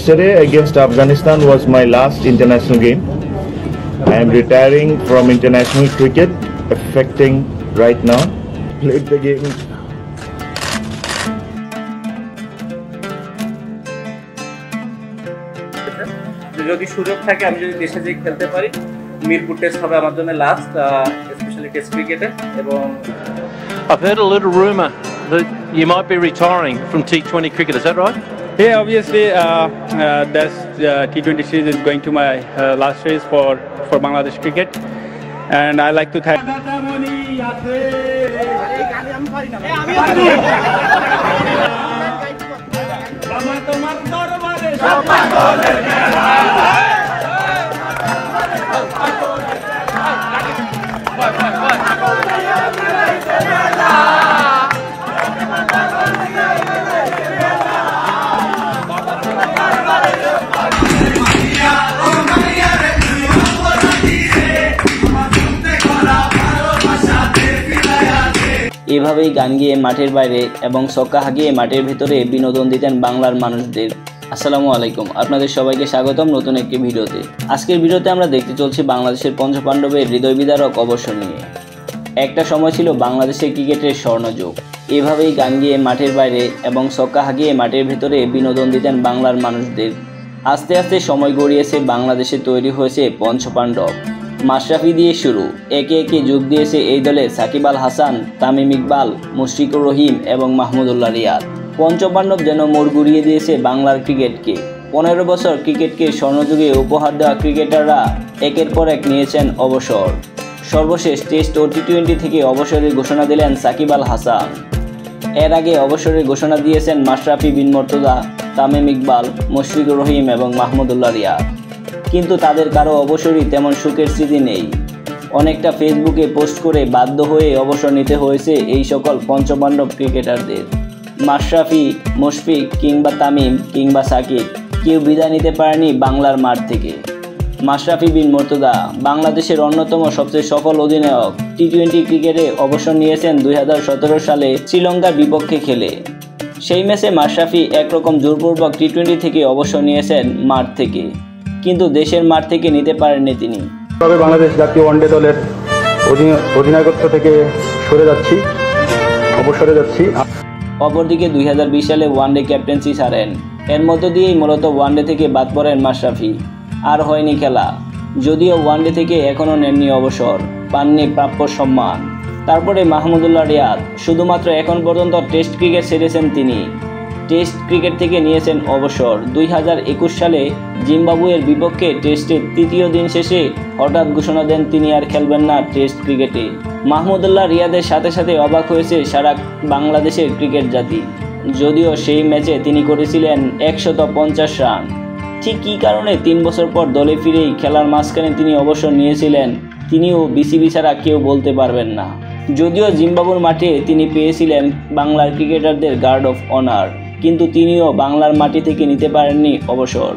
Yesterday against Afghanistan was my last international game. I am retiring from international cricket, affecting right now. Played the game. যদি সুযোগ থাকে আমি যদি দেশে যেয়ে খেলতে পারি মিরপুর টেস্ট হবে আমার জন্য লাস্ট স্পেশালি টেস্ট ক্রিকেটে এবং I've heard a little rumor that you might be retiring from T20 cricket, is that right? Yeah, obviously that's T20 series is going to my last series for Bangladesh cricket, and I like to thank এভাবেই গান গেয়ে মাঠের বাইরে এবং ছক্কা হাঁকিয়ে মাঠের ভেতরে বিনোদন দিতেন বাংলার মানুষদের। আসসালামু আলাইকুম, আপনাদের সবাইকে স্বাগতম নতুন একটি ভিডিওতে। আজকের ভিডিওতে আমরা দেখতে চলছি বাংলাদেশের পঞ্চপাণ্ডবের হৃদয় বিদারক অবসর নিয়ে। একটা সময় ছিল বাংলাদেশের ক্রিকেটের স্বর্ণযুগ। এভাবেই গান গেয়ে মাঠের বাইরে এবং ছক্কা হাঁকিয়ে মাঠের ভেতরে বিনোদন দিতেন বাংলার মানুষদের। আস্তে আস্তে সময় গড়িয়েছে, বাংলাদেশে তৈরি হয়েছে পঞ্চপাণ্ডব। মাশরাফি দিয়ে শুরু, একে একে যোগ দিয়েছে এই দলে সাকিব আল হাসান, তামিম ইকবাল, মুশফিকুর রহিম এবং মাহমুদুল্লাহ রিয়াদ। পঞ্চপাণ্ডব যেন মোড় ঘুরিয়ে দিয়েছে বাংলার ক্রিকেটকে। 15 বছর ক্রিকেটকে স্বর্ণযুগে উপহার দেওয়া ক্রিকেটাররা একের পর এক নিয়েছেন অবসর। সর্বশেষ টেস্ট ও টি20 থেকে অবসরের ঘোষণা দিলেন সাকিব আল হাসান। এর আগে অবসরের ঘোষণা দিয়েছেন মাশরাফি বিন মুর্তজা, তামিম ইকবাল, মুশফিকুর রহিম এবং মাহমুদুল্লাহ রিয়াদ। কিন্তু তাদের কারো অবসরই তেমন সুখের স্মৃতি নেই। অনেকটা ফেসবুকে পোস্ট করে বাধ্য হয়ে অবসর নিতে হয়েছে এই সকল পঞ্চপাণ্ডব ক্রিকেটারদের। মাশরাফি, মুশফিক কিংবা তামিম কিংবা সাকিব কেউ বিদায় নিতে পারেনি বাংলার মাঠ থেকে। মাশরাফি বিন মুর্তজা বাংলাদেশের অন্যতম সবচেয়ে সফল অধিনায়ক। টি20 ক্রিকেটে অবসর নিয়েছেন 2017 সালে শ্রীলঙ্কার বিপক্ষে খেলে। সেই ম্যাচে মাশরাফি একরকম জোরপূর্বক টি20 থেকে অবসর নিয়েছেন মাঠ থেকে, কিন্তু দেশের মাঠ থেকে নিতে পারেননি তিনি। তবে বাংলাদেশ জাতীয় ওয়ানডে দলের অধিনায়কত্ব থেকে অবসরে যাচ্ছি। অপরদিকে 2020 সালে ওয়ানডে ক্যাপ্টেন্সি ছাড়েন। এর মধ্য দিয়েই মূলত ওয়ানডে থেকে বাদ পড়েন মাশরাফি। আর হয়নি খেলা, যদিও ওয়ানডে থেকে এখনও নেননি অবসর, পাননি প্রাপ্য সম্মান। তারপরে মাহমুদুল্লাহ রিয়াদ শুধুমাত্র এখন পর্যন্ত টেস্ট ক্রিকেট ছেড়েছেন তিনি। টেস্ট ক্রিকেট থেকে নিয়েছেন অবসর। 2021 সালে জিম্বাবুয়ের বিপক্ষে টেস্টের তৃতীয় দিন শেষে হঠাৎ ঘোষণা দেন তিনি আর খেলবেন না টেস্ট ক্রিকেটে। মাহমুদুল্লাহ রিয়াদের সাথে সাথে অবাক হয়েছে সারা বাংলাদেশের ক্রিকেট জাতি, যদিও সেই ম্যাচে তিনি করেছিলেন 150 রান। ঠিক কী কারণে 3 বছর পর দলে ফিরেই খেলার মাঝখানে তিনি অবসর নিয়েছিলেন, তিনিও বিসিবি ছাড়া কেউ বলতে পারবেন না। যদিও জিম্বাবুর মাঠে তিনি পেয়েছিলেন বাংলার ক্রিকেটারদের গার্ড অফ অনার, কিন্তু তিনিও বাংলার মাটি থেকে নিতে পারেননি অবসর।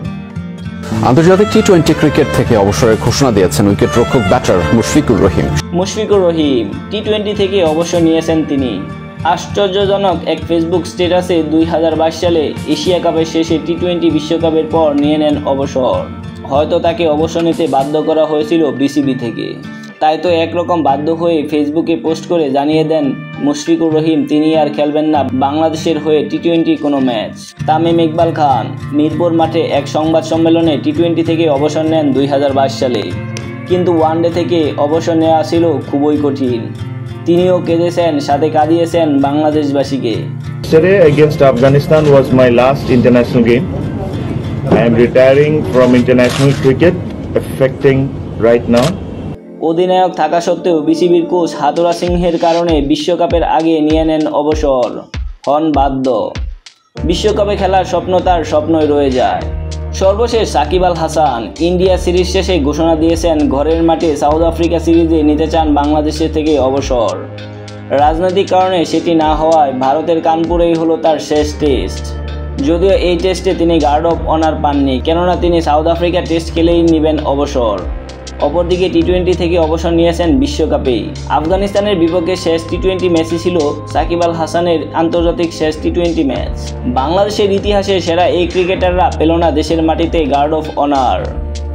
আন্তর্জাতিক টি20 ক্রিকেট থেকে অবসরের ঘোষণা দিয়েছেন উইকেটরক্ষক ব্যাটার মুশফিকুর রহিম। টি20 থেকে অবসর নিয়েছেন তিনি। আশ্চর্যজনক এক ফেসবুক স্ট্যাটাসে 2022 সালে এশিয়া কাপের শেষে টি20 বিশ্বকাপের পর নিয়ে নেন অবসর। হয়তো তাকে অবসর নিতে বাধ্য করা হয়েছিল বিসিবি থেকে, তাই তো একরকম বাধ্য হয়ে ফেসবুকে পোস্ট করে জানিয়ে দেন মুশফিকুর রহিম তিনি আর খেলবেন না বাংলাদেশের হয়ে টি20 কোনো ম্যাচ। তামিম ইকবাল খান মিরপুর মাঠে এক সংবাদ সম্মেলনে টি20 থেকে অবসর নেন 2022 সালে, কিন্তু ওয়ানডে থেকে অবসর নেওয়া ছিল খুবই কঠিন। তিনিও কেঁদেছেন, সাথে কাঁদিয়েছেন বাংলাদেশবাসীকে। Yesterday against Afghanistan was my last international game. I am retiring from international cricket, affecting right now. অধিনায়ক থাকা সত্ত্বেও বিসিবির কোচ হাতুড়া সিংহের কারণে বিশ্বকাপের আগে নিয়ে নেন অবসর, হন বাধ্য। বিশ্বকাপে খেলার স্বপ্ন তার স্বপ্নই রয়ে যায়। সর্বশেষ সাকিব আল হাসান ইন্ডিয়া সিরিজ শেষে ঘোষণা দিয়েছেন ঘরের মাঠে সাউথ আফ্রিকা সিরিজে নিতে চান বাংলাদেশের থেকে অবসর। রাজনৈতিক কারণে সেটি না হওয়ায় ভারতের কানপুরেই হলো তার শেষ টেস্ট। যদিও এই টেস্টে তিনি গার্ড অফ অনার পাননি, কেননা তিনি সাউথ আফ্রিকা টেস্ট খেলেই নেবেন অবসর। অপরদিকে টি-20 থেকে অবসর নিয়েছেন বিশ্বকাপেই। আফগানিস্তানের বিপক্ষে শেষ টি-20 ম্যাচই ছিল সাকিব আল হাসানের আন্তর্জাতিক শেষ টি-20 ম্যাচ। বাংলাদেশের ইতিহাসে সেরা এই ক্রিকেটাররা পেল না দেশের মাটিতে গার্ড অফ অনার।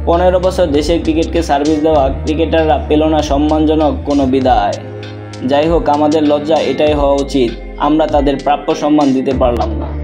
15 বছর দেশের ক্রিকেটকে সার্ভিস দেওয়া ক্রিকেটাররা পেল না সম্মানজনক কোনো বিদায়। যাই হোক, আমাদের লজ্জা এটাই হওয়া উচিত, আমরা তাদের প্রাপ্য সম্মান দিতে পারলাম না।